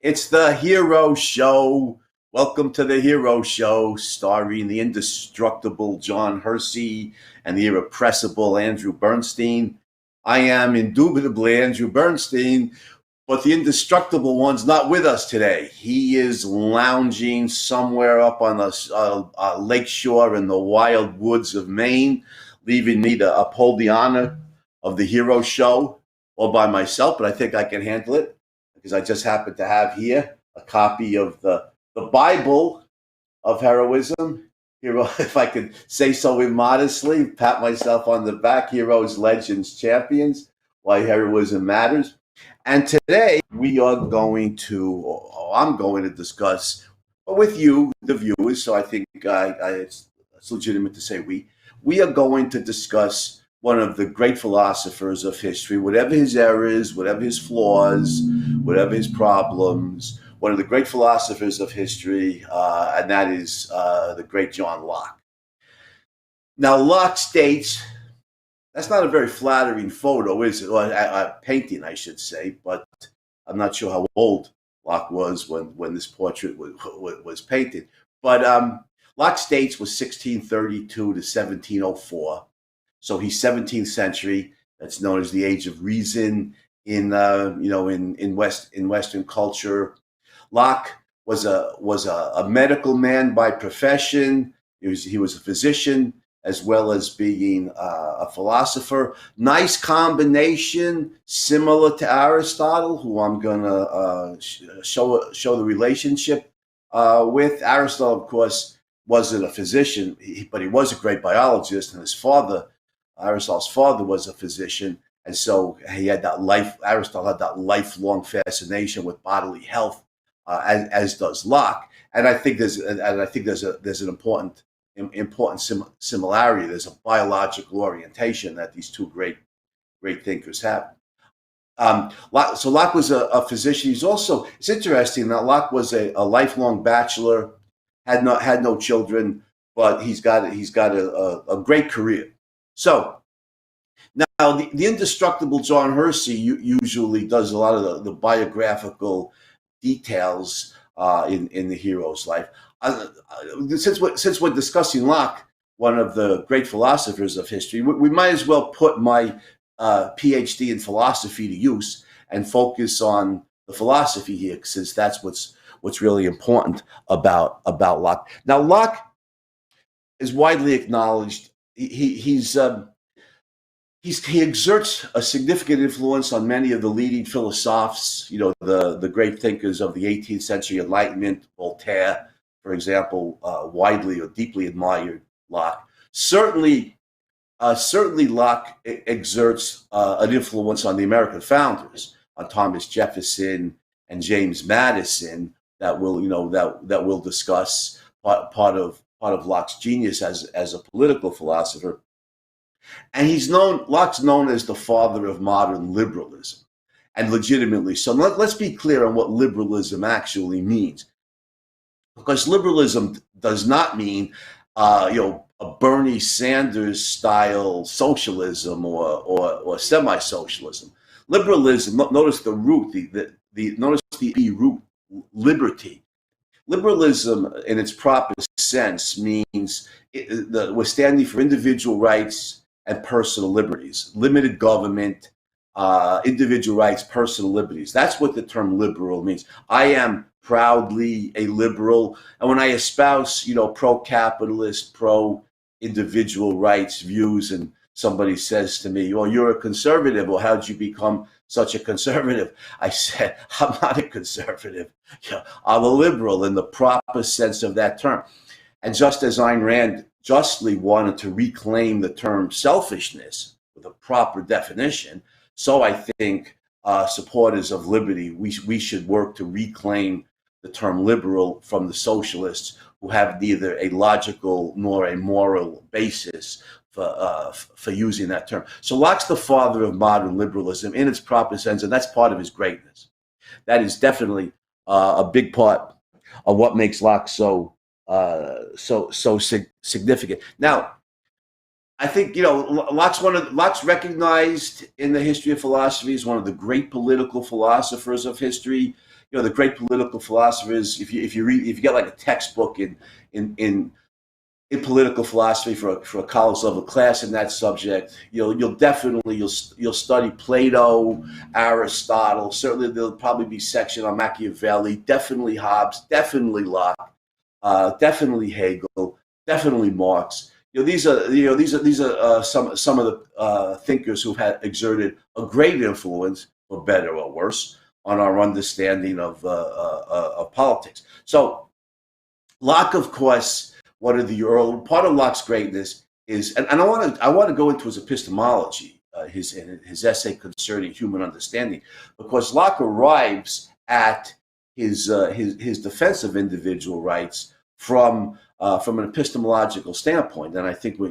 It's the Hero Show. Welcome to the Hero Show, starring the indestructible John Hersey and the irrepressible Andrew Bernstein. I am indubitably Andrew Bernstein, but the indestructible one's not with us today. He is lounging somewhere up on the lake shore in the wild woods of Maine, leaving me to uphold the honor of the Hero Show all by myself, but I think I can handle it because I just happen to have here a copy of the Bible of heroism. Hero, if I could say so immodestly, pat myself on the back, Heroes, Legends, Champions, Why Heroism Matters. And today we are going to, or I'm going to discuss with you, the viewers, so I think it's legitimate to say we are going to discuss one of the great philosophers of history, whatever his errors, whatever his flaws, whatever his problems, one of the great philosophers of history, and that is the great John Locke. Now, Locke states, that's not a very flattering photo, is it? Or a painting, I should say, but I'm not sure how old Locke was when this portrait was painted. But Locke states was 1632 to 1704. So he's 17th century. That's known as the Age of Reason in Western culture. Locke was a medical man by profession. He was a physician as well as being a philosopher. Nice combination, similar to Aristotle, who I'm going to show the relationship with. Aristotle, of course, wasn't a physician, but he was a great biologist, and Aristotle's father was a physician, and so Aristotle had that lifelong fascination with bodily health, as does Locke. And I think there's an important similarity. There's a biological orientation that these two great thinkers have. So Locke was a physician. It's interesting that Locke was a lifelong bachelor, had no children, but he's got a great career. So now the indestructible John Hersey usually does a lot of the biographical details in the hero's life. Since we're discussing Locke, one of the great philosophers of history, we might as well put my PhD in philosophy to use and focus on the philosophy here, since that's what's really important about Locke. Now, Locke is widely acknowledged. He exerts a significant influence on many of the leading philosophers, the great thinkers of the 18th century Enlightenment. Voltaire, for example, widely or deeply admired Locke. Certainly Locke exerts an influence on the American founders, on Thomas Jefferson and James Madison, that we'll discuss. Part of Locke's genius as a political philosopher. And Locke's known as the father of modern liberalism, and legitimately so. Let's be clear on what liberalism actually means, because liberalism does not mean a Bernie Sanders style socialism or semi-socialism. Liberalism, notice the root, notice the root, liberty. Liberalism, in its proper sense, means we're standing for individual rights and personal liberties, limited government, individual rights, personal liberties. That's what the term liberal means. I am proudly a liberal, and when I espouse, pro-capitalist, pro-individual rights views, and somebody says to me, "Well, you're a conservative. Well, how'd you become such a conservative?" I said, "I'm not a conservative. I'm a liberal in the proper sense of that term." And just as Ayn Rand justly wanted to reclaim the term selfishness with a proper definition, so I think supporters of liberty, we should work to reclaim the term liberal from the socialists, who have neither a logical nor a moral basis for using that term. So Locke's the father of modern liberalism in its proper sense, and that's part of his greatness. That is definitely a big part of what makes Locke so significant. Now, I think Locke's recognized in the history of philosophy as one of the great political philosophers of history. the great political philosophers. If you get like a textbook in political philosophy for a college level class in that subject, you'll definitely you'll study Plato, Aristotle. Certainly there'll probably be section on Machiavelli. Definitely Hobbes. Definitely Locke. Definitely Hegel. Definitely Marx. These are some of the thinkers who've had exerted a great influence, for better or worse, on our understanding of politics. So Locke, of course, part of Locke's greatness is, and I want to go into his epistemology, his essay concerning human understanding, because Locke arrives at his defense of individual rights from an epistemological standpoint, and I think we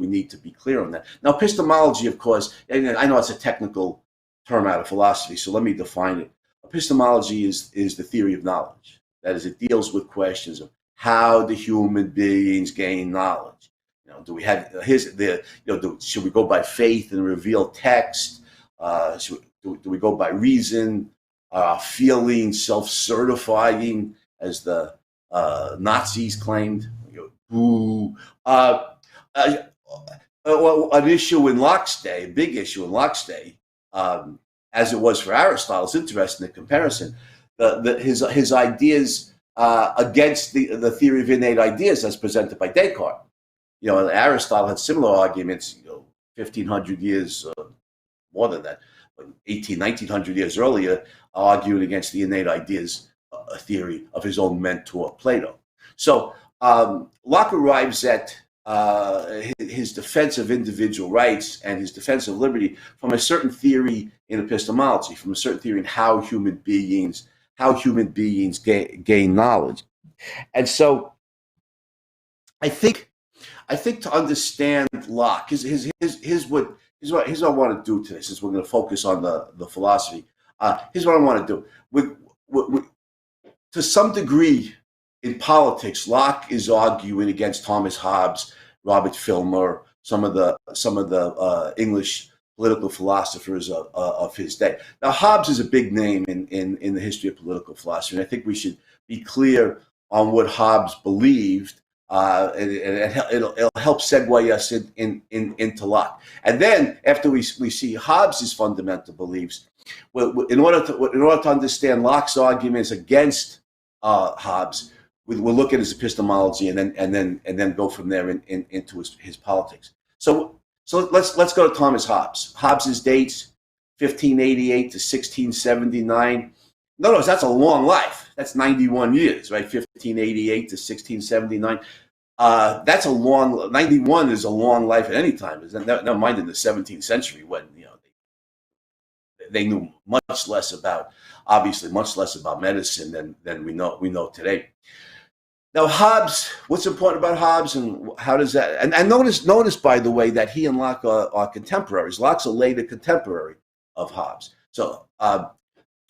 need to be clear on that. Now, epistemology, of course, and I know it's a technical term out of philosophy, so let me define it. Epistemology is the theory of knowledge. That is, it deals with questions of how the human beings gain knowledge. Do we have should we go by faith and reveal text? Do we go by reason, feeling, self-certifying, as the Nazis claimed? An issue in Locke's day, a big issue in Locke's day, as it was for Aristotle. It's interesting, the comparison. His ideas against the theory of innate ideas as presented by Descartes. Aristotle had similar arguments, 1,500 years, more than that, 1900 years earlier, arguing against the innate ideas theory of his own mentor, Plato. So Locke arrives at his defense of individual rights and his defense of liberty from a certain theory in epistemology, from a certain theory in how human beings gain knowledge. And so I think to understand Locke, here's what I want to do today, since we're going to focus on the philosophy. Here's what I want to do. To some degree, in politics, Locke is arguing against Thomas Hobbes, Robert Filmer, some of the English political philosophers of his day. Now, Hobbes is a big name in the history of political philosophy, and I think we should be clear on what Hobbes believed, and it'll help segue us into Locke. And then, after we see Hobbes's fundamental beliefs, in order to understand Locke's arguments against Hobbes, we'll look at his epistemology and then go from there into his politics. So let's go to Thomas Hobbes. Hobbes's dates 1588 to 1679. Notice that's a long life. That's 91 years, right? 1588 to 1679. That's a long. 91 is a long life at any time. Never mind in the 17th century when they knew much less about medicine than we know today. Now, Hobbes, what's important about Hobbes, and how does that? And notice, by the way, that he and Locke are contemporaries. Locke's a later contemporary of Hobbes. So Hobbes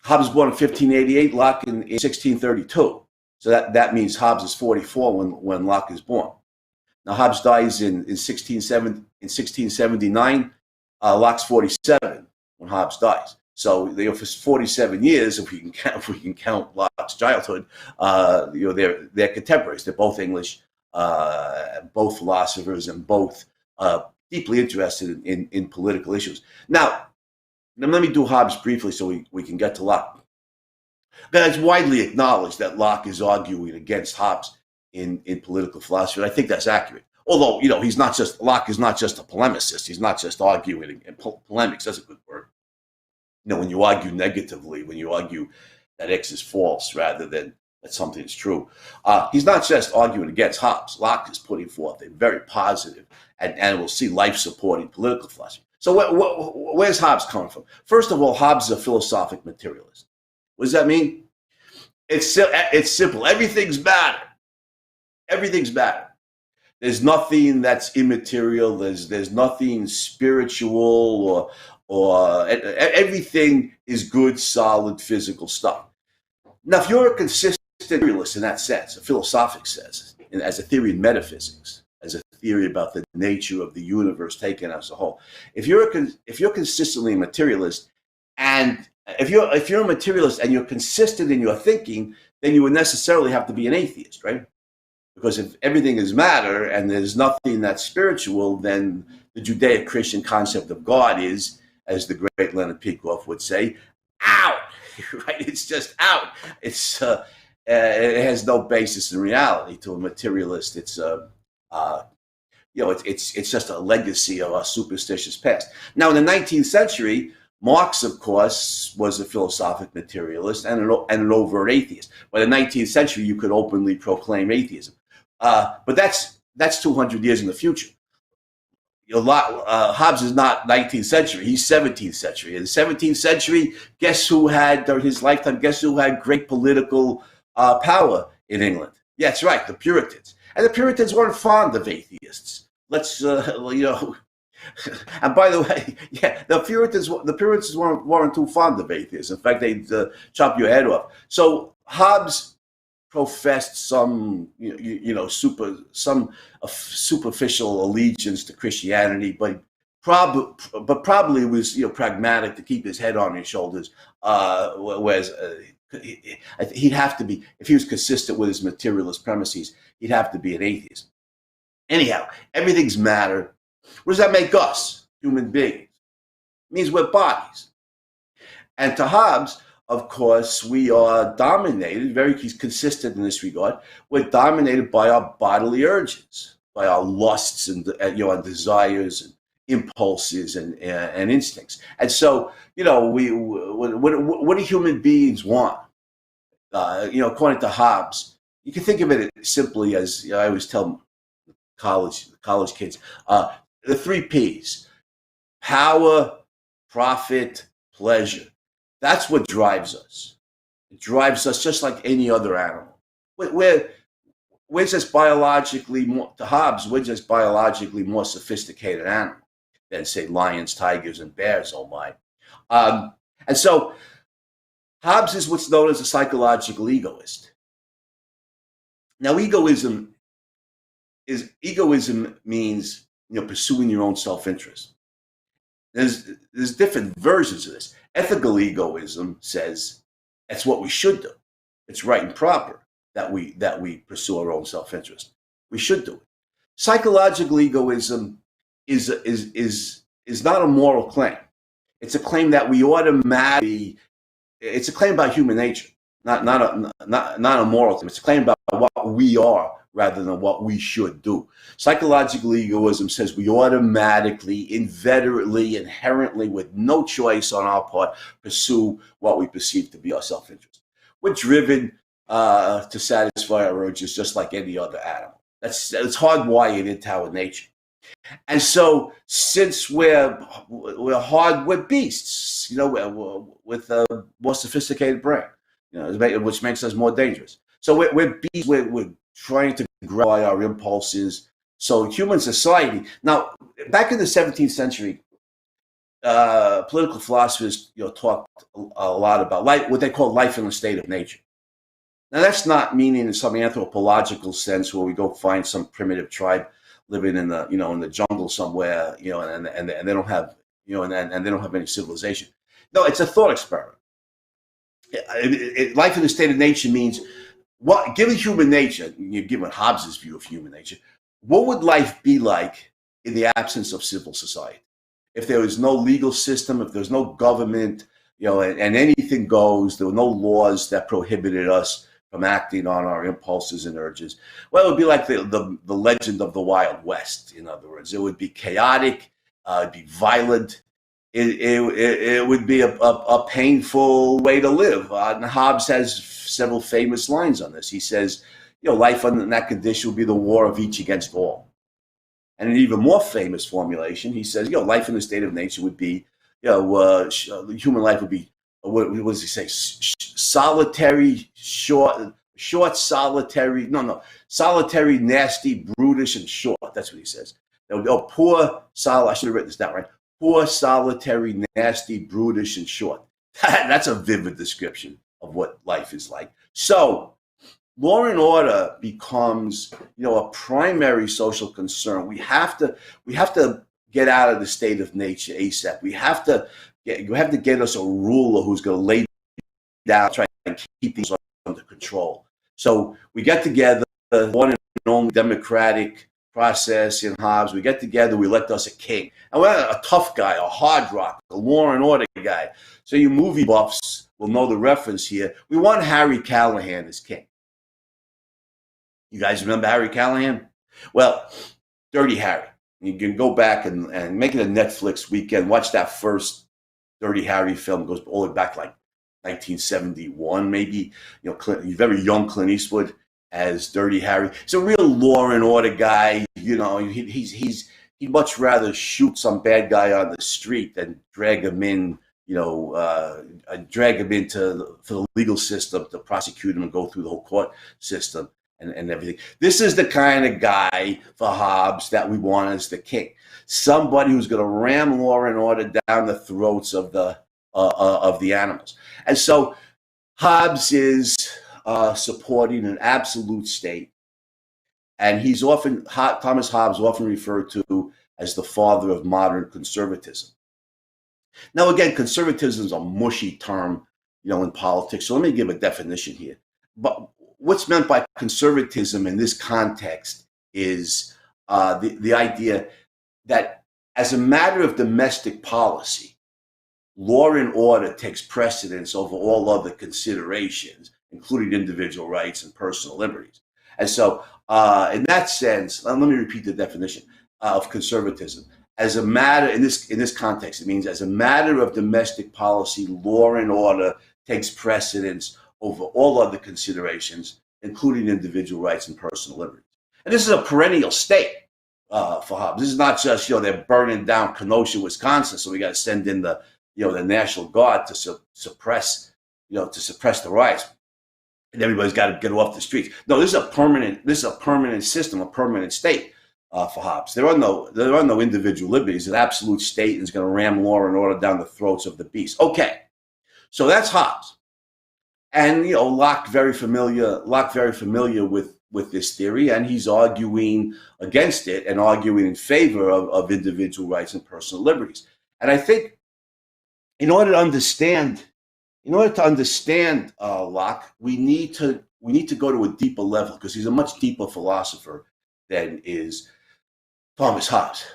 was born in 1588, Locke in 1632. So that means Hobbes is 44 when Locke is born. Now, Hobbes dies in 1679. Locke's 47 when Hobbes dies. So for 47 years, if we can count Locke's childhood, they're contemporaries. They're both English, both philosophers, and both deeply interested in political issues. Now let me do Hobbes briefly so we can get to Locke. It's widely acknowledged that Locke is arguing against Hobbes in political philosophy, and I think that's accurate. Although Locke is not just a polemicist. He's not just arguing in polemics. That's a good word. When you argue negatively, when you argue that X is false rather than that something is true, he's not just arguing against Hobbes. Locke is putting forth a very positive and we'll see life-supporting political philosophy. So where's Hobbes coming from? First of all, Hobbes is a philosophic materialist. What does that mean? It's simple. Everything's matter. Everything's matter. There's nothing that's immaterial. There's nothing spiritual or everything is good, solid, physical stuff. Now, if you're a consistent materialist in that sense, a philosophic sense, as a theory in metaphysics, as a theory about the nature of the universe taken as a whole, if you're consistently a materialist and if you're a materialist and you're consistent in your thinking, then you would necessarily have to be an atheist, right? Because if everything is matter and there's nothing that's spiritual, then the Judeo-Christian concept of God is, as the great Leonard Peikoff would say, out. Right? It's just out. It has no basis in reality. To a materialist, it's it's just a legacy of our superstitious past. Now, in the 19th century, Marx, of course, was a philosophic materialist and an overt atheist. By the 19th century, you could openly proclaim atheism. But that's 200 years in the future. Hobbes is not 19th century; he's 17th century. In the 17th century, guess who had during his lifetime? Guess who had great political power in England? Yeah, that's right, the Puritans. And the Puritans weren't fond of atheists. Let's And by the way, yeah, the Puritans weren't too fond of atheists. In fact, they'd chop your head off. So Hobbes professed some superficial allegiance to Christianity, but probably was pragmatic to keep his head on his shoulders. Whereas he'd have to be, if he was consistent with his materialist premises, he'd have to be an atheist. Anyhow, everything's matter. What does that make us, human beings? It means we're bodies. And to Hobbes, of course, we are dominated, he's consistent in this regard, we're dominated by our bodily urges, by our lusts and our desires and impulses and instincts. And so, what do human beings want? According to Hobbes, you can think of it simply as, I always tell college kids, the 3 P's: power, profit, pleasure. That's what drives us. It drives us just like any other animal. We're just biologically to Hobbes, we're just biologically more sophisticated animal than, say, lions, tigers, and bears, oh my. And so Hobbes is what's known as a psychological egoist. Now, egoism means pursuing your own self-interest. There's different versions of this. Ethical egoism says that's what we should do. It's right and proper that we pursue our own self-interest. We should do it. Psychological egoism is not a moral claim. It's a claim that we automatically. It's a claim about human nature, not a moral claim. It's a claim about what we are rather than what we should do. Psychological egoism says we automatically, inveterately, inherently, with no choice on our part, pursue what we perceive to be our self-interest. We're driven to satisfy our urges just like any other animal. It's hardwired into our nature. And so, since we're beasts, with a more sophisticated brain, which makes us more dangerous. So we're beasts. We're trying to gratify our impulses. So human society. Now, back in the 17th century, political philosophers talked a lot about what they call life in the state of nature. Now, that's not meaning in some anthropological sense where we go find some primitive tribe living in the in the jungle somewhere, and they don't have and they don't have any civilization. No, it's a thought experiment. Life in the state of nature means, given human nature, given Hobbes' view of human nature, what would life be like in the absence of civil society? If there was no legal system, if there's no government, and anything goes, there were no laws that prohibited us from acting on our impulses and urges. Well, it would be like the legend of the Wild West. In other words, it would be chaotic, it'd be violent. It would be a painful way to live. And Hobbes has several famous lines on this. He says, life under that condition would be the war of each against all. And an even more famous formulation, he says, life in the state of nature would be, human life would be, what does he say? Solitary, solitary, nasty, brutish, and short. That's what he says. Poor, I should have written this down, right? Poor, solitary, nasty, brutish, and short. That's a vivid description of what life is like. So, law and order becomes, a primary social concern. We have to get out of the state of nature ASAP. We have to you have to get us a ruler who's going to lay down, try and keep these under control. So we get together, one and only democratic process in Hobbes. We get together, we elect us a king. And we're a tough guy, a hard rock, a law and order guy. So you movie buffs will know the reference here. We want Harry Callahan as king. You guys remember Harry Callahan? Well, Dirty Harry. You can go back and make it a Netflix weekend. Watch that first Dirty Harry film. It goes all the way back like 1971, maybe. You know, very young Clint Eastwood as Dirty Harry. He's a real law and order guy. You know, he'd much rather shoot some bad guy on the street than drag him in. You know, drag him into for the legal system to prosecute him and go through the whole court system. And everything. This is the kind of guy for Hobbes that we want as the king. Somebody who's going to ram law and order down the throats of the animals. And so Hobbes is supporting an absolute state, and he's Thomas Hobbes often referred to as the father of modern conservatism. Now, again, conservatism is a mushy term, you know, in politics. So let me give a definition here. But what's meant by conservatism in this context is the idea that as a matter of domestic policy, law and order takes precedence over all other considerations, including individual rights and personal liberties. And so in that sense, let me repeat the definition of conservatism. As a matter, in this context, it means as a matter of domestic policy, law and order takes precedence over all other considerations, including individual rights and personal liberties. And this is a perennial state for Hobbes. This is not just, you know, they're burning down Kenosha, Wisconsin, so we got to send in the National Guard to suppress the riots, and everybody's got to get off the streets. No, this is a permanent system, a permanent state for Hobbes. There are no individual liberties. An absolute state is going to ram law and order down the throats of the beast. Okay, so that's Hobbes. And, you know, Locke very familiar with this theory, and he's arguing against it and arguing in favor of individual rights and personal liberties. And I think in order to understand Locke, we need to go to a deeper level, because he's a much deeper philosopher than is Thomas Hobbes.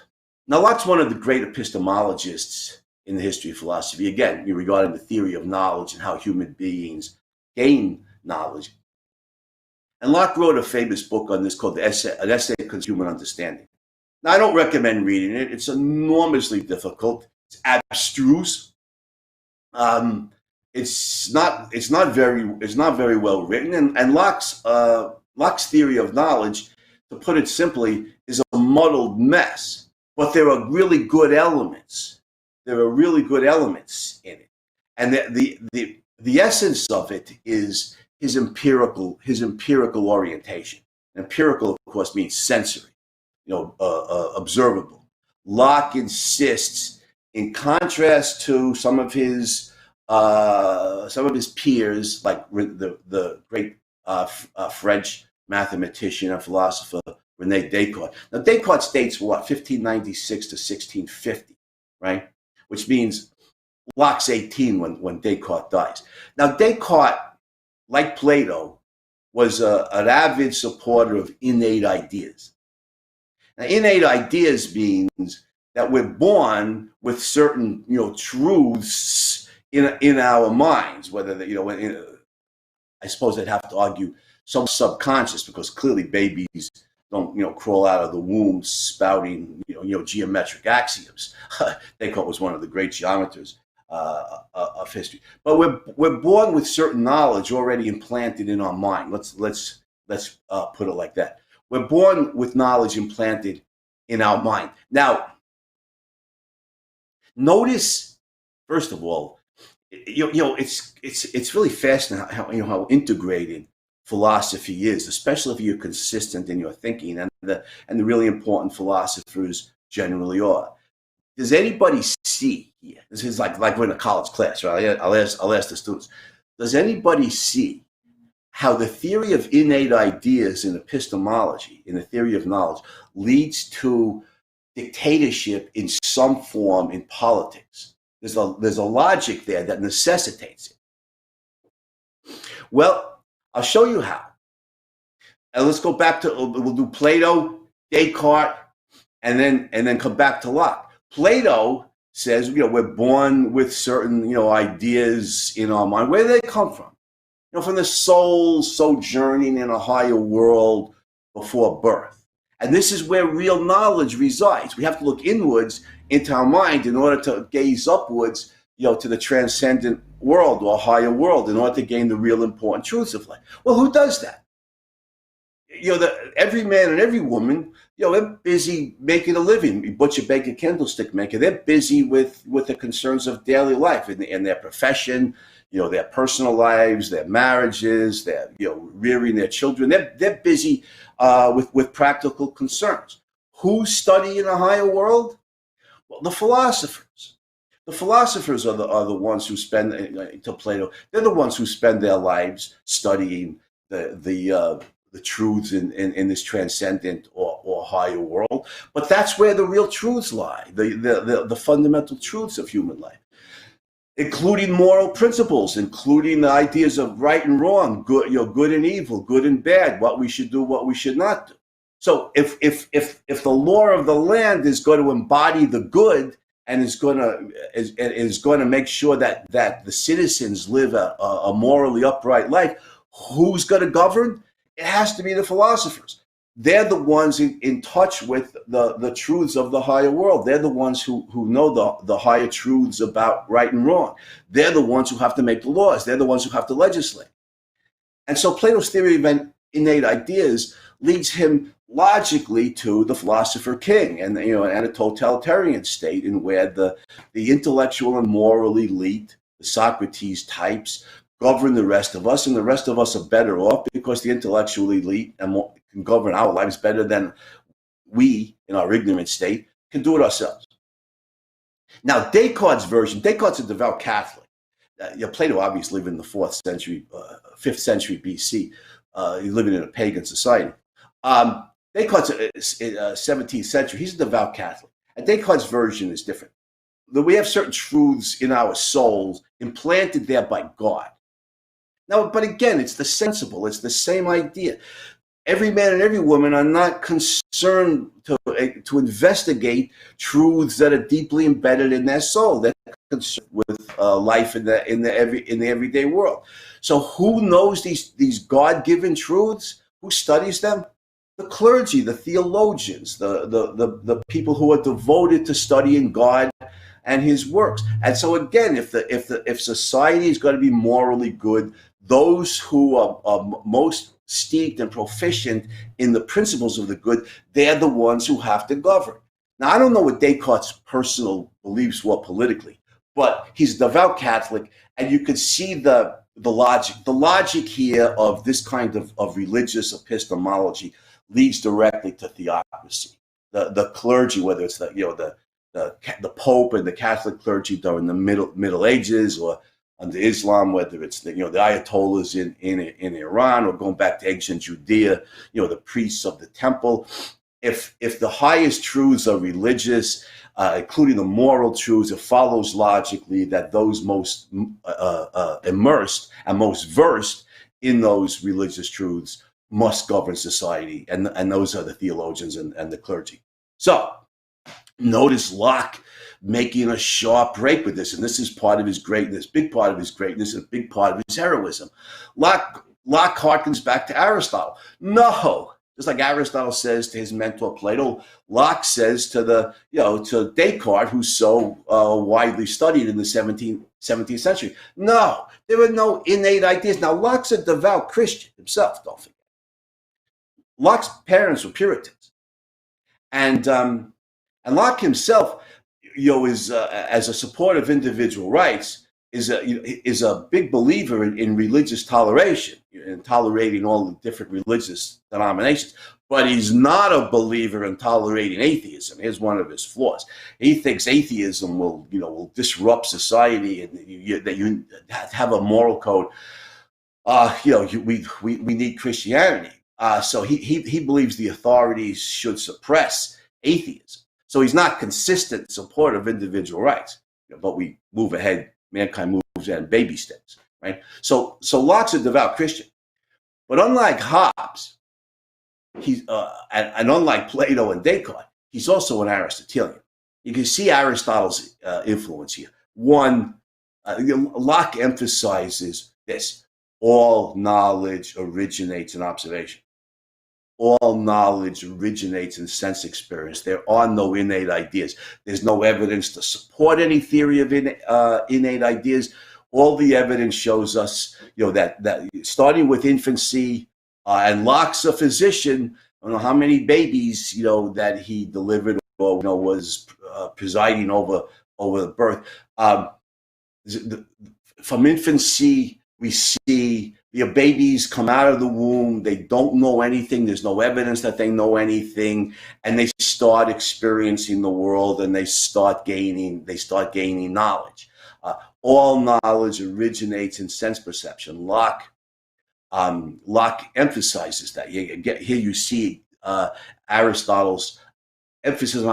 Now, Locke's one of the great epistemologists in the history of philosophy. Again, regarding the theory of knowledge and how human beings gain knowledge. And Locke wrote a famous book on this called An Essay on Human Understanding. Now, I don't recommend reading it. It's enormously difficult. It's abstruse. It's not very well written. And Locke's theory of knowledge, to put it simply, is a muddled mess. But there are really good elements. There are really good elements in it. And the essence of it is his empirical orientation. Empirical, of course, means sensory, observable. Locke insists, in contrast to some of his peers, like the great French mathematician and philosopher René Descartes. Now, Descartes dates 1596 to 1650, right? Which means Locke's 18 when Descartes dies. Now, Descartes, like Plato, was an avid supporter of innate ideas. Now, innate ideas means that we're born with certain, truths in our minds. Whether I suppose I'd have to argue some subconscious, because clearly babies don't, crawl out of the womb spouting, geometric axioms. Descartes was one of the great geometers of history. But we're born with certain knowledge already implanted in our mind. Let's put it like that. We're born with knowledge implanted in our mind. Now, notice, first of all, it's really fascinating how integrated philosophy is, especially if you're consistent in your thinking, and the really important philosophers generally are. Does anybody see here? This is like we're in a college class, right? I'll ask the students. Does anybody see how the theory of innate ideas in epistemology, in the theory of knowledge, leads to dictatorship in some form in politics? There's a logic there that necessitates it. Well, I'll show you how. And let's go back to, we'll do Plato, Descartes, and then come back to Locke. Plato says, we're born with certain, ideas in our mind. Where do they come from? From the soul sojourning in a higher world before birth. And this is where real knowledge resides. We have to look inwards into our mind in order to gaze upwards, to the transcendent world or higher world in order to gain the real important truths of life. Well, who does that? Every man and every woman, they're busy making a living. Butcher, baker, candlestick maker. They're busy with the concerns of daily life in their profession, their personal lives, their marriages, their rearing their children. They're busy with practical concerns. Who study in a higher world? Well, the philosophers. The philosophers are the ones who spend, to Plato, they're the ones who spend their lives studying the truths in this transcendent or higher world. But that's where the real truths lie, the fundamental truths of human life, including moral principles, including the ideas of right and wrong, good and evil, good and bad, what we should do, what we should not do. So if the law of the land is going to embody the good and is going to make sure that the citizens live a morally upright life, who's going to govern? It has to be the philosophers. They're the ones in touch with the truths of the higher world. They're the ones who know the higher truths about right and wrong. They're the ones who have to make the laws. They're the ones who have to legislate. And so Plato's theory of innate ideas leads him logically to the philosopher king and a totalitarian state in where the intellectual and moral elite, the Socrates types, govern the rest of us, and the rest of us are better off because the intellectual elite can govern our lives better than we, in our ignorant state, can do it ourselves. Now, Descartes' version, Descartes is a devout Catholic. Plato obviously lived in the 5th century BC. He's living in a pagan society. Descartes is 17th century. He's a devout Catholic. And Descartes' version is different. We have certain truths in our souls implanted there by God. Now, but again, it's the sensible, it's the same idea. Every man and every woman are not concerned to investigate truths that are deeply embedded in their soul. They're concerned with life in the everyday world. So who knows these God-given truths? Who studies them? The clergy, the theologians, the people who are devoted to studying God and his works. And so again, if society is going to be morally good, those who are most steeped and proficient in the principles of the good, they're the ones who have to govern. Now, I don't know what Descartes' personal beliefs were politically, but he's a devout Catholic, and you can see the logic. The logic here of this kind of religious epistemology leads directly to theocracy. The clergy, whether it's the Pope and the Catholic clergy during the Middle Ages, or under Islam, whether it's the Ayatollahs in Iran, or going back to ancient Judea, the priests of the temple. If the highest truths are religious, including the moral truths, it follows logically that those most immersed and most versed in those religious truths must govern society, and those are the theologians and the clergy. So notice Locke making a sharp break with this, and this is part of his greatness, big part of his greatness, and a big part of his heroism. Locke harkens back to Aristotle. No, just like Aristotle says to his mentor Plato, Locke says to to Descartes, who's so widely studied in the 17th century. No, there are no innate ideas. Now, Locke's a devout Christian himself, don't forget. Locke's parents were Puritans, and Locke himself, is as a supporter of individual rights, is a big believer in religious toleration and tolerating all the different religious denominations. But he's not a believer in tolerating atheism. Here's one of his flaws. He thinks atheism will disrupt society, and that you have a moral code. We need Christianity. So he believes the authorities should suppress atheism. So he's not consistent support of individual rights. but we move ahead. Mankind moves ahead in baby steps, right? So Locke's a devout Christian, but unlike Hobbes, he's and unlike Plato and Descartes, he's also an Aristotelian. You can see Aristotle's influence here. One, Locke emphasizes this: all knowledge originates in observation. All knowledge originates in sense experience. There are no innate ideas. There's no evidence to support any theory of innate ideas. All the evidence shows us, that starting with infancy, and Locke's a physician. I don't know how many babies, that he delivered or was presiding over the birth. From infancy, we see babies come out of the womb. They don't know anything. There's no evidence that they know anything, and they start experiencing the world, and they start gaining knowledge. All knowledge originates in sense perception. Locke emphasizes that. Here you see Aristotle's emphasis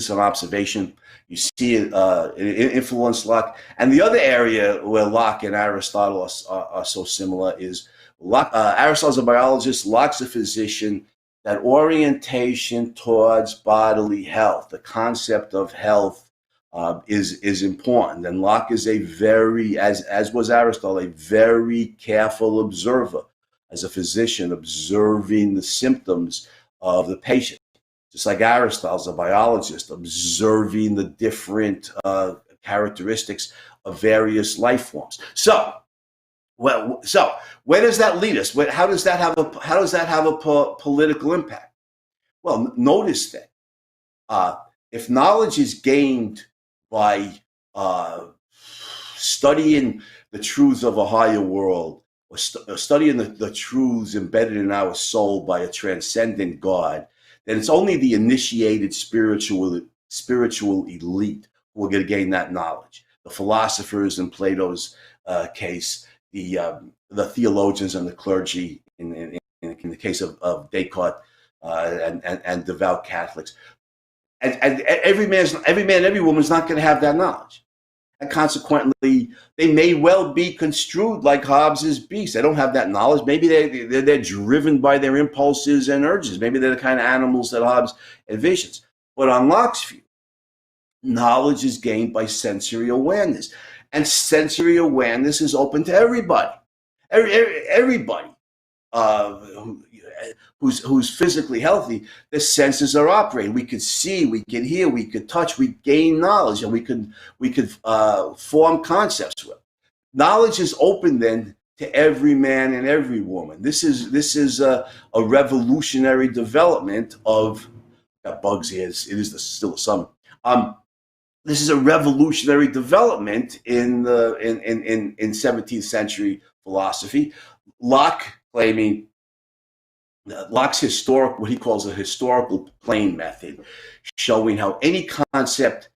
on observation. You see it influence Locke. And the other area where Locke and Aristotle are so similar is Aristotle's a biologist, Locke's a physician. That orientation towards bodily health, the concept of health, is important. And Locke is a very, as was Aristotle, a very careful observer. As a physician, observing the symptoms of the patient. Just like Aristotle's a biologist, observing the different characteristics of various life forms. So where does that lead us? How does that have a political impact? Well, notice that if knowledge is gained by studying the truths of a higher world, or studying the truths embedded in our soul by a transcendent God, then it's only the initiated spiritual elite who are going to gain that knowledge. The philosophers in Plato's case, the theologians and the clergy in the case of Descartes, and devout Catholics. And every man, every woman is not going to have that knowledge. And consequently, they may well be construed like Hobbes's beasts. They don't have that knowledge. Maybe they're driven by their impulses and urges. Maybe they're the kind of animals that Hobbes envisions. But on Locke's view, knowledge is gained by sensory awareness. And sensory awareness is open to everybody. Everybody who's physically healthy, the senses are operating. We could see, we could hear, we could touch, we gain knowledge, and we could form concepts with. Knowledge is open then to every man and every woman. This is a revolutionary development of got bugs here. It is still the summer. This is a revolutionary development in 17th century philosophy. Locke claiming Locke's what he calls a historical plane method, showing how any concept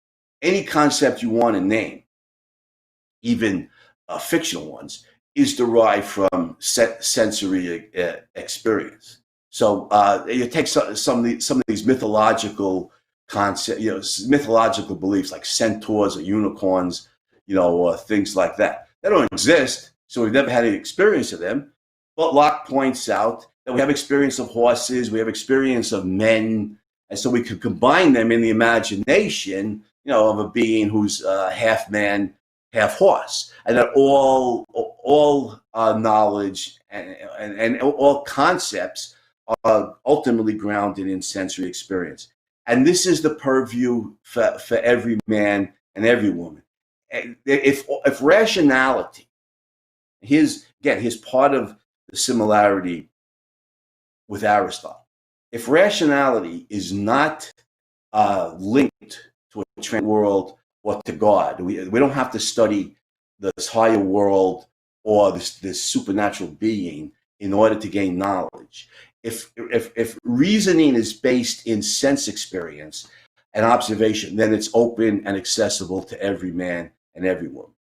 you want to name, even fictional ones, is derived from sensory experience. So you take some of these mythological concepts, mythological beliefs like centaurs or unicorns, or things like that. They don't exist, so we've never had any experience of them. But Locke points out that we have experience of horses, we have experience of men, and so we could combine them in the imagination, of a being who's half man, half horse, and that all knowledge and all concepts are ultimately grounded in sensory experience. And this is the purview for every man and every woman. If rationality, here's part of the similarity with Aristotle. If rationality is not linked to a trans world or to God, we don't have to study this higher world or this supernatural being in order to gain knowledge. If reasoning is based in sense experience and observation, then it's open and accessible to every man and every woman.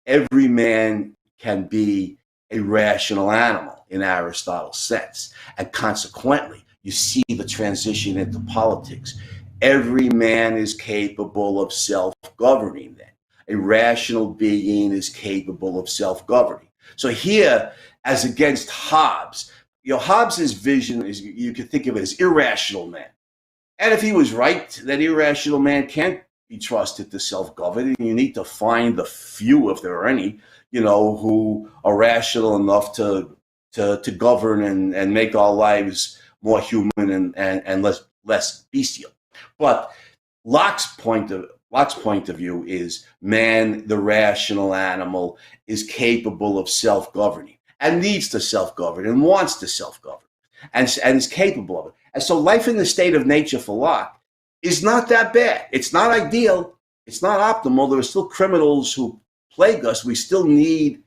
Every man can be a rational animal in Aristotle's sense, and consequently, you see the transition into politics. Every man is capable of self-governing then. a rational being is capable of self-governing. So here, as against Hobbes, Hobbes's vision is, you could think of it as irrational man. And if he was right, that irrational man can't be trusted to self-govern. You need to find the few, if there are any, who are rational enough to govern and make our lives more human and less bestial. But Locke's point of view is man, the rational animal, is capable of self-governing and needs to self-govern and wants to self-govern and is capable of it. And so life in the state of nature for Locke is not that bad. It's not ideal. It's not optimal. There are still criminals who plague us. We still need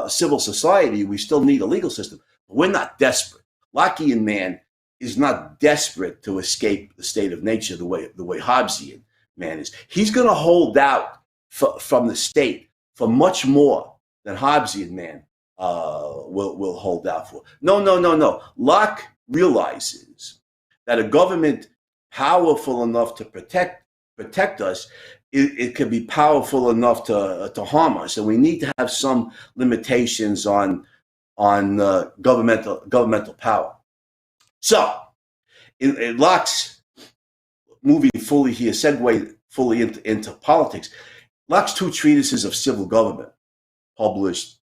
civil society. We still need a legal system. But we're not desperate. Lockean man is not desperate to escape the state of nature the way Hobbesian man is. He's going to hold out from the state for much more than Hobbesian man will hold out for. No. Locke realizes that a government powerful enough to protect us, it can be powerful enough to harm us, and we need to have some limitations on governmental power. So, in Locke's moving fully here, segue fully into politics. Locke's two treatises of civil government, published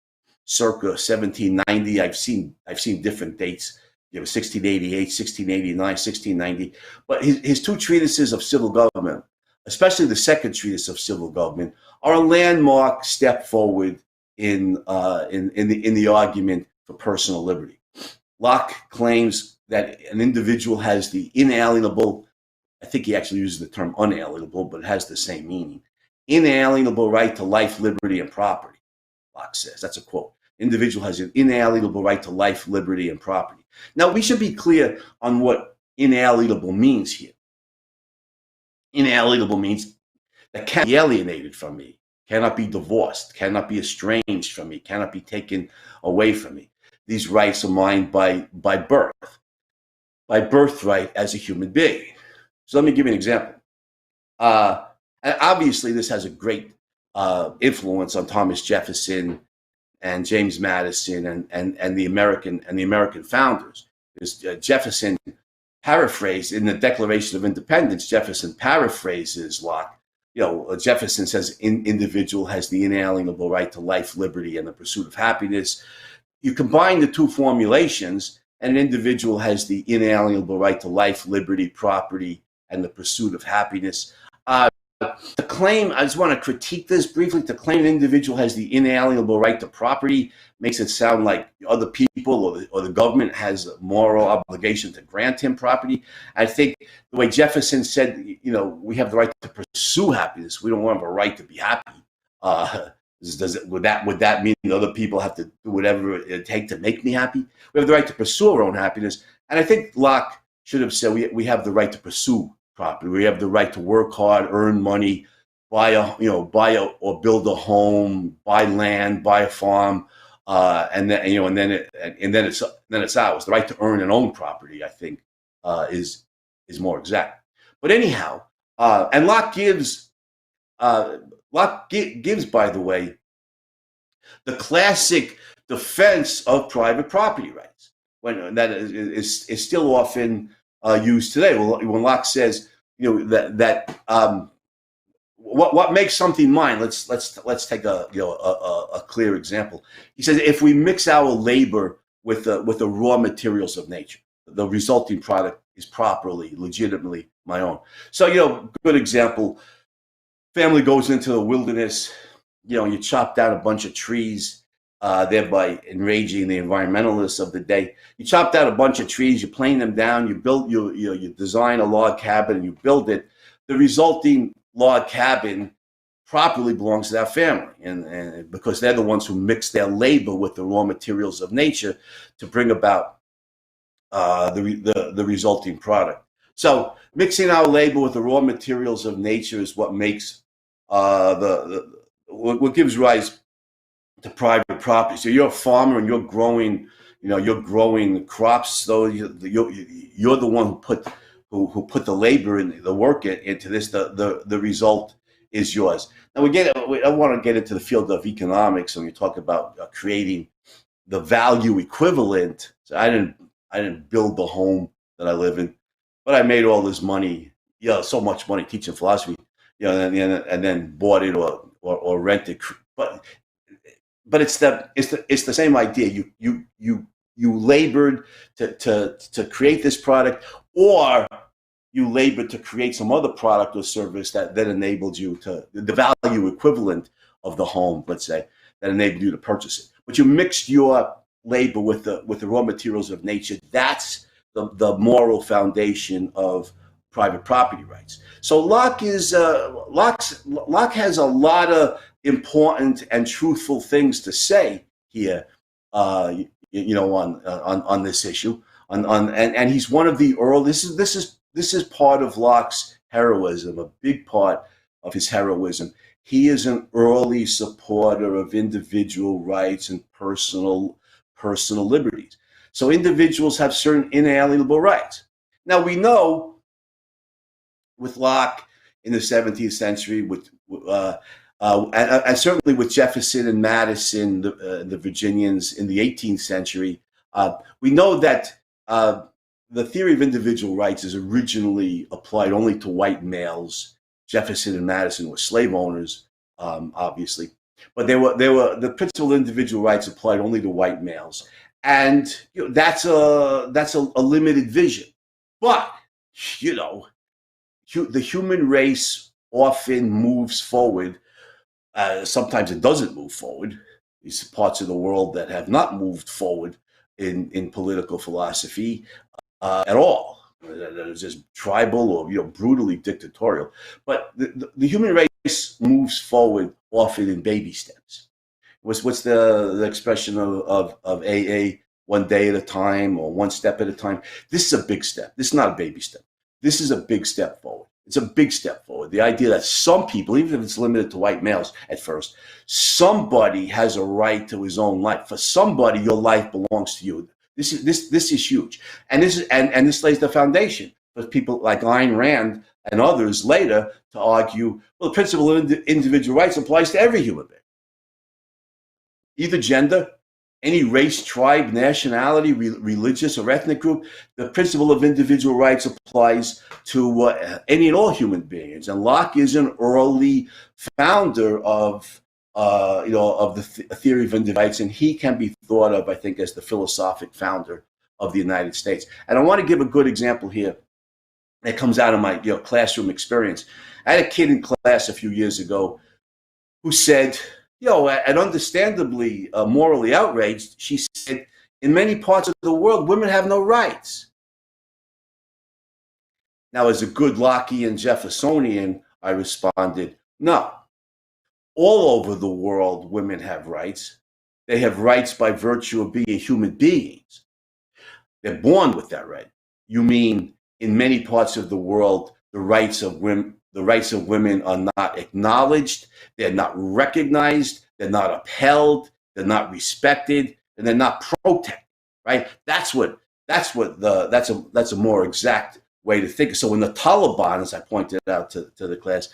circa 1790. I've seen different dates. 1688, 1689, 1690. But his two treatises of civil government, especially the second treatise of civil government, are a landmark step forward in the argument for personal liberty. Locke claims that an individual has the inalienable, I think he actually uses the term unalienable, but it has the same meaning, inalienable right to life, liberty, and property. Locke says, that's a quote. Individual has an inalienable right to life, liberty, and property. Now, we should be clear on what inalienable means here. Inalienable means that can't be alienated from me, cannot be divorced, cannot be estranged from me, cannot be taken away from me. These rights are mine by birthright as a human being. So let me give you an example. And obviously, this has a great influence on Thomas Jefferson and James Madison and the American founders. Because Jefferson paraphrased in the Declaration of Independence. Jefferson paraphrases Locke. Jefferson says individual has the inalienable right to life, liberty, and the pursuit of happiness. You combine the two formulations, and an individual has the inalienable right to life, liberty, property, and the pursuit of happiness. To claim, I just want to critique this briefly, to claim an individual has the inalienable right to property makes it sound like other people or the government has a moral obligation to grant him property. I think the way Jefferson said, we have the right to pursue happiness. We don't have a right to be happy. Would that mean that other people have to do whatever it takes to make me happy? We have the right to pursue our own happiness. And I think Locke should have said we have the right to pursue property. We have the right to work hard, earn money, buy or build a home, buy land, buy a farm, and then it's ours. The right to earn and own property, I think, is more exact. But anyhow, and Locke gives, by the way, the classic defense of private property rights, when that is still often used today. When Locke says, what makes something mine? Let's take a clear example. He says, if we mix our labor with the raw materials of nature, the resulting product is properly, legitimately my own. So good example. Family goes into the wilderness. You chop down a bunch of trees, thereby enraging the environmentalists of the day. You chop down a bunch of trees, you plane them down, you design a log cabin, and you build it. The resulting log cabin properly belongs to that family, and because they're the ones who mix their labor with the raw materials of nature to bring about the resulting product. So mixing our labor with the raw materials of nature is what makes what gives rise to private property. So you're a farmer and you're growing crops. So you're the one who put the labor and the work into this. The result is yours. Now I want to get into the field of economics when you talk about creating the value equivalent. So I didn't build the home that I live in, but I made all this money, so much money teaching philosophy, and then bought it or rented. But it's the same idea. You labored to create this product, or you labored to create some other product or service that then enabled you to the value equivalent of the home, let's say, that enabled you to purchase it. But you mixed your labor with the raw materials of nature. That's the moral foundation of private property rights. So Locke has a lot of important and truthful things to say here, on this issue. And he's one of the early. This is part of Locke's heroism, a big part of his heroism. He is an early supporter of individual rights and personal liberties. So individuals have certain inalienable rights. Now we know with Locke in the 17th century, and certainly with Jefferson and Madison, the Virginians in the 18th century, we know that the theory of individual rights is originally applied only to white males. Jefferson and Madison were slave owners, obviously, but the principle of individual rights applied only to white males, and that's a limited vision. But the human race often moves forward. Sometimes it doesn't move forward. These parts of the world that have not moved forward in political philosophy at all. That is just tribal or brutally dictatorial. But the human race moves forward often in baby steps. What's the expression of AA? One day at a time or one step at a time. This is a big step. This is not a baby step. This is a big step forward. It's a big step forward. The idea that some people, even if it's limited to white males at first, somebody has a right to his own life. For somebody, your life belongs to you. This is huge, and this lays the foundation for people like Ayn Rand and others later to argue, well, the principle of individual rights applies to every human being, either gender, any race, tribe, nationality, religious or ethnic group. The principle of individual rights applies to any and all human beings. And Locke is an early founder of the theory of individual rights, and he can be thought of, I think, as the philosophic founder of the United States. And I want to give a good example here that comes out of my classroom experience. I had a kid in class a few years ago who said, and understandably morally outraged, she said, in many parts of the world, women have no rights. Now, as a good Lockean Jeffersonian, I responded, no. All over the world, women have rights. They have rights by virtue of being human beings. They're born with that right. You mean in many parts of the world, the rights of women are not acknowledged, they're not recognized, they're not upheld, they're not respected, and they're not protected, right? That's a more exact way to think. So when the Taliban, as I pointed out to the class,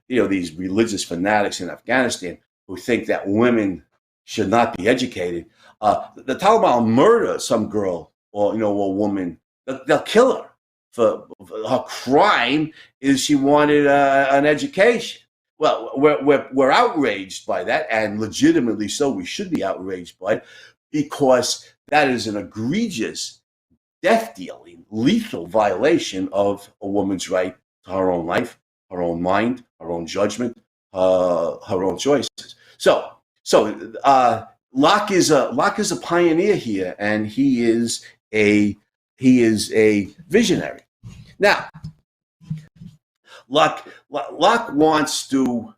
these religious fanatics in Afghanistan who think that women should not be educated, the Taliban will murder some girl or a woman. They'll kill her. For her crime is she wanted an education. Well, we're outraged by that, and legitimately so. We should be outraged by it because that is an egregious, death-dealing, lethal violation of a woman's right to her own life, her own mind, her own judgment, her own choices. So Locke is a pioneer here, and he is a visionary. Now, Locke wants to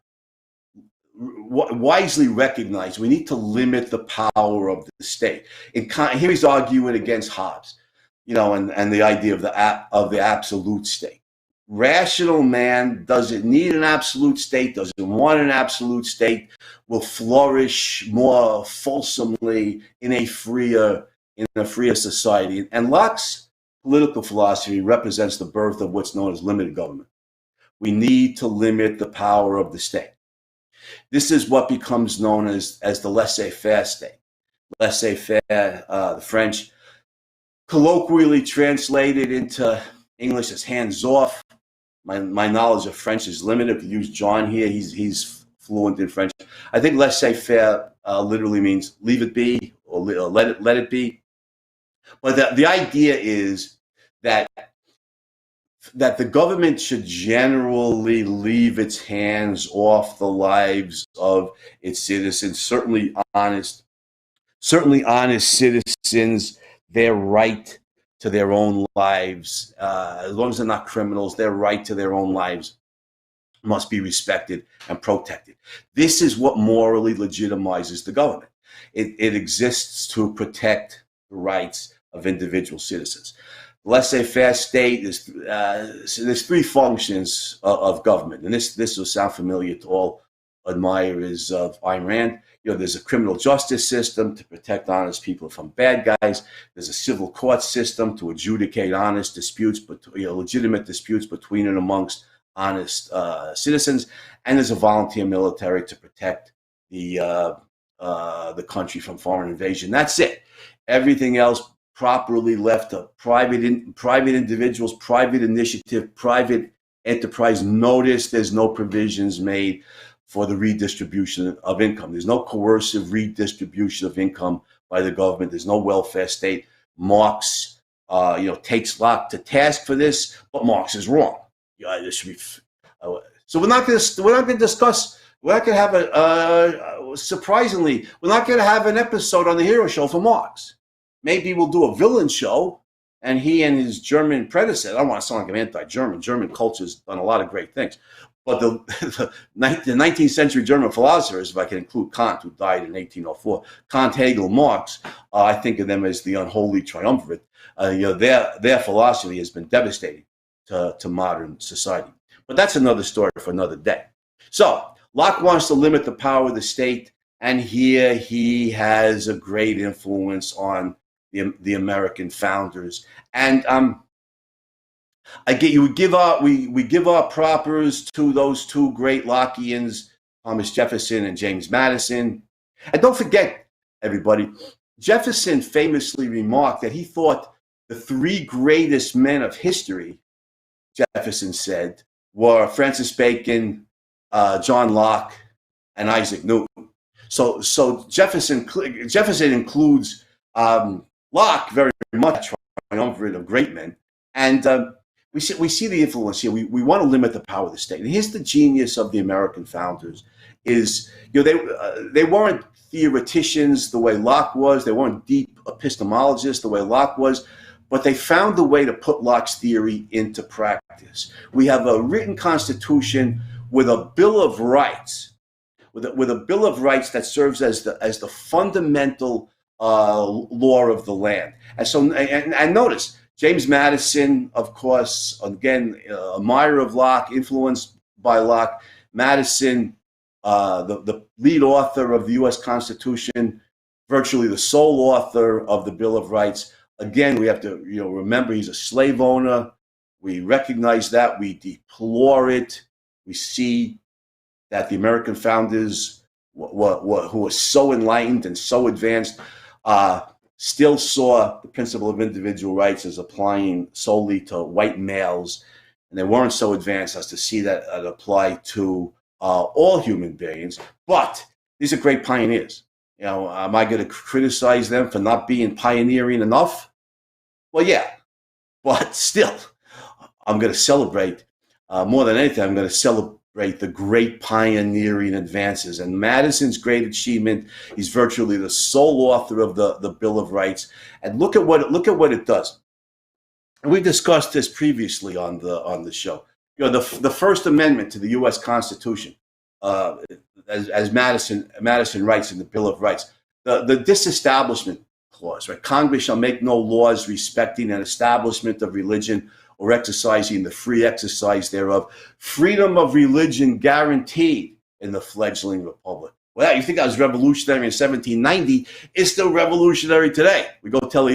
wisely recognize we need to limit the power of the state. Here he's arguing against Hobbes, and the idea of the absolute state. Rational man doesn't need an absolute state, doesn't want an absolute state, will flourish more fulsomely in a freer society. And Locke's political philosophy represents the birth of what's known as limited government. We need to limit the power of the state. This is what becomes known as the laissez-faire state. Laissez-faire, the French, colloquially translated into English as hands-off. My knowledge of French is limited. If you use John here, he's fluent in French. I think laissez-faire literally means leave it be or let it be. But the idea is that the government should generally leave its hands off the lives of its citizens, certainly honest citizens, their right to their own lives, as long as they're not criminals, their right to their own lives must be respected and protected. This is what morally legitimizes the government. It exists to protect the rights of individual citizens. Laissez-faire state is there's three functions of government, and this will sound familiar to all admirers of Ayn Rand. There's a criminal justice system to protect honest people from bad guys. There's a civil court system to adjudicate honest disputes, legitimate disputes between and amongst honest citizens, and there's a volunteer military to protect the country from foreign invasion. That's it. Everything else properly left to private individuals, private initiative, private enterprise. Notice there's no provisions made for the redistribution of income. There's no coercive redistribution of income by the government. There's no welfare state. Marx, takes Locke to task for this, but Marx is wrong. This should be. So we're not going to discuss. We're not going to have surprisingly, we're not going to have an episode on the Hero Show for Marx. Maybe we'll do a villain show, and he and his German predecessor. I don't want to sound like I'm anti-German. German culture's done a lot of great things. But the 19th century German philosophers, if I can include Kant, who died in 1804, Kant, Hegel, Marx, I think of them as the unholy triumvirate. Their philosophy has been devastating to modern society. But that's another story for another day. So Locke wants to limit the power of the state, and here he has a great influence on the American founders. And we give our propers to those two great Lockeans, Thomas Jefferson and James Madison. And don't forget, everybody, Jefferson famously remarked that he thought the three greatest men of history, Jefferson said, were Francis Bacon, John Locke, and Isaac Newton. So Jefferson includes Locke very much triumvirate of great men, and we see the influence here. We want to limit the power of the state. And here's the genius of the American founders: is they weren't theoreticians the way Locke was. They weren't deep epistemologists the way Locke was, but they found a way to put Locke's theory into practice. We have a written constitution with a Bill of Rights, with a Bill of Rights that serves as the fundamental law of the land. And so, and notice, James Madison, of course, again, admirer of Locke, influenced by Locke. Madison, the lead author of the U.S. Constitution, virtually the sole author of the Bill of Rights. Again, we have to remember he's a slave owner. We recognize that. We deplore it. We see that the American founders, who were so enlightened and so advanced, still saw the principle of individual rights as applying solely to white males, and they weren't so advanced as to see that it apply to all human beings. But these are great pioneers. Am I going to criticize them for not being pioneering enough? Well, yeah, but still, I'm going to celebrate more than anything. I'm going to celebrate the great pioneering advances. And Madison's great achievement, he's virtually the sole author of the Bill of Rights. And look at what it does. And we discussed this previously on the show. The First Amendment to the U.S. Constitution, as Madison writes in the Bill of Rights, the disestablishment clause, right? Congress shall make no laws respecting an establishment of religion or exercising the free exercise thereof. Freedom of religion guaranteed in the fledgling republic. Well, you think that was revolutionary in 1790? It's still revolutionary today. We go tell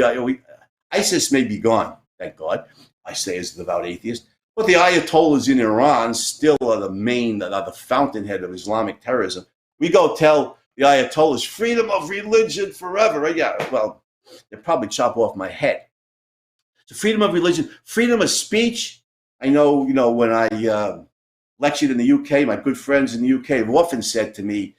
ISIS may be gone, thank God, I say as a devout atheist, But the Ayatollahs in Iran still are the fountainhead of Islamic terrorism. We go tell the Ayatollahs freedom of religion forever. Yeah, well, they'll probably chop off my head. So freedom of religion, freedom of speech. I know, when I lectured in the UK, my good friends in the UK have often said to me,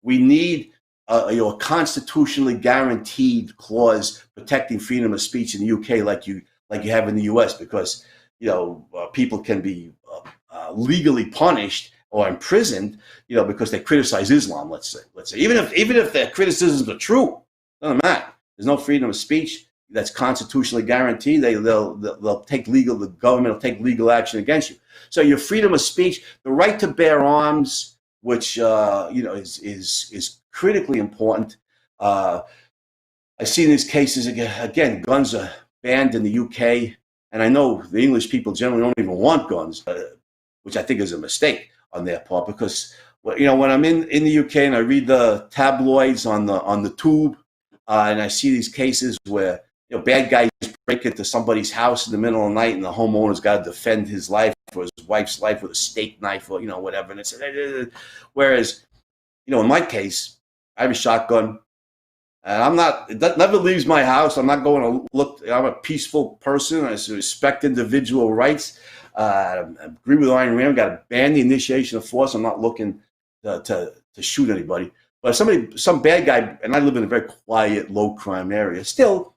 we need a constitutionally guaranteed clause protecting freedom of speech in the UK, like you have in the US, because people can be legally punished or imprisoned, because they criticize Islam. Let's say, even if their criticisms are true, doesn't matter. There's no freedom of speech that's constitutionally guaranteed. They'll take the government will take legal action against you. So your freedom of speech, the right to bear arms, which is critically important. I've seen these cases again. Guns are banned in the UK, and I know the English people generally don't even want guns, which I think is a mistake on their part, because when I'm in the UK and I read the tabloids on the tube, and I see these cases where bad guys break into somebody's house in the middle of the night, and the homeowner's got to defend his life or his wife's life with a steak knife or whatever. And it's whereas in my case, I have a shotgun, and it never leaves my house. I'm not going to look. I'm a peaceful person. I respect individual rights. I agree with Ayn Rand. Got to ban the initiation of force. I'm not looking to shoot anybody. But if some bad guy, and I live in a very quiet, low crime area, still,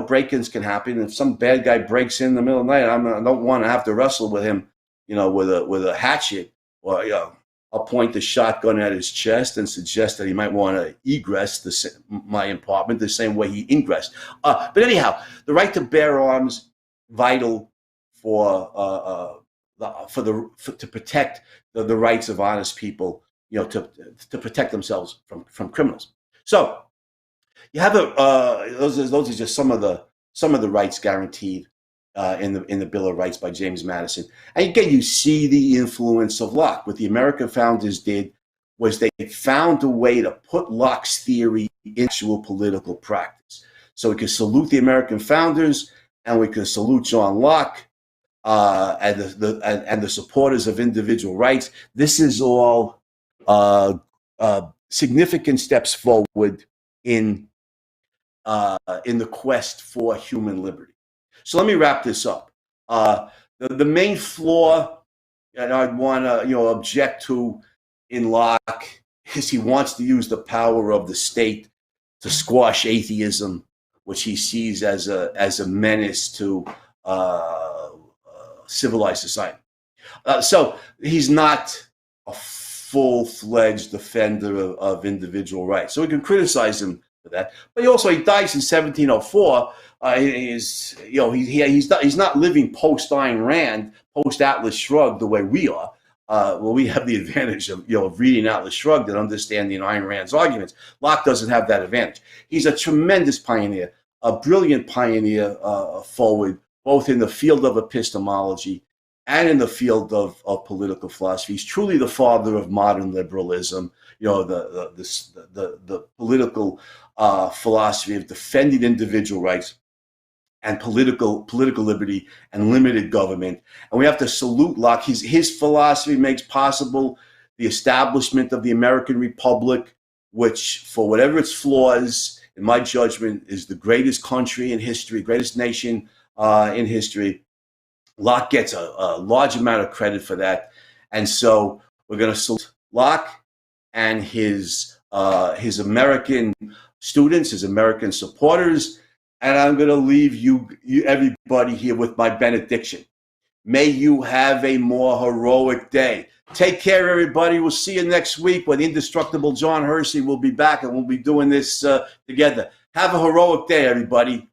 break-ins can happen. If some bad guy breaks in the middle of the night, I don't want to have to wrestle with him, with a hatchet, or I'll point the shotgun at his chest and suggest that he might want to egress my apartment the same way he ingressed. But anyhow, the right to bear arms, vital to protect the rights of honest people, to protect themselves from criminals. So you have those are just some of the rights guaranteed in the Bill of Rights by James Madison. And again, you see the influence of Locke. What the American founders did was they found a way to put Locke's theory in actual political practice. So we can salute the American founders, and we can salute John Locke and the supporters of individual rights. This is all significant steps forward in the quest for human liberty. So let me wrap this up. The main flaw that I'd want to object to in Locke is he wants to use the power of the state to squash atheism, which he sees as a menace to civilized society. So he's not a full-fledged defender of individual rights. So we can criticize him for that. But he dies in 1704. He's not living post Ayn Rand, post Atlas Shrugged the way we are. We have the advantage of reading Atlas Shrugged and understanding Ayn Rand's arguments. Locke doesn't have that advantage. He's a tremendous pioneer, a brilliant pioneer forward, both in the field of epistemology and in the field of political philosophy. He's truly the father of modern liberalism. The political philosophy of defending individual rights and political liberty and limited government. And we have to salute Locke. His philosophy makes possible the establishment of the American Republic, which, for whatever its flaws, in my judgment, is the greatest country in history, greatest nation in history. Locke gets a large amount of credit for that. And so we're going to salute Locke and his American students, his American supporters. And I'm going to leave you everybody here with my benediction. May you have a more heroic day. Take care, everybody. We'll see you next week when the indestructible John Hersey will be back, and we'll be doing this together. Have a heroic day, everybody.